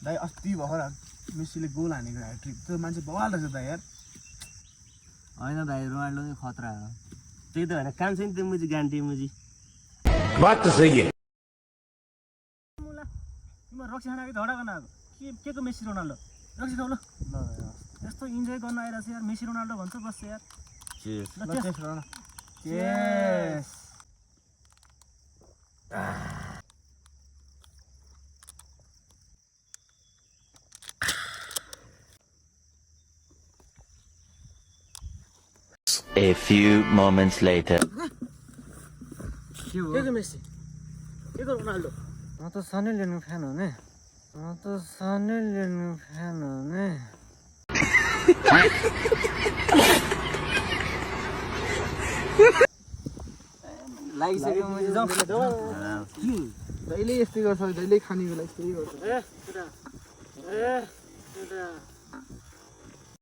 दाइ अस्ति भर्खर मेसीले गोल हानेको ह्याट्रिक त्यो मान्छे बवाल रहेछ दाइ यार होइन दाइ रोनाल्डो नै खतरा हो त्यही त होइन काम छैन त्यो मुजी गान्टी मुजी बात त सही है तिम्रो रक्सी खाना झगडा गर्न आएको के को मेसी रोनाल्डो रक्सी खाऊ ल यस्तो इन्जोय गर्न आइरहेको छ यार मेसी रोनाल्डो भन्छ बस्छ यार chess A few moments later. के को मेसी के को रोनाल्डो म त सनी लिनु फ्यान हो नि लागिसक्यो मुजी जाऊ जहिले यस्तै गर्छ जहिले खानेको लागि यस्तै गर्छ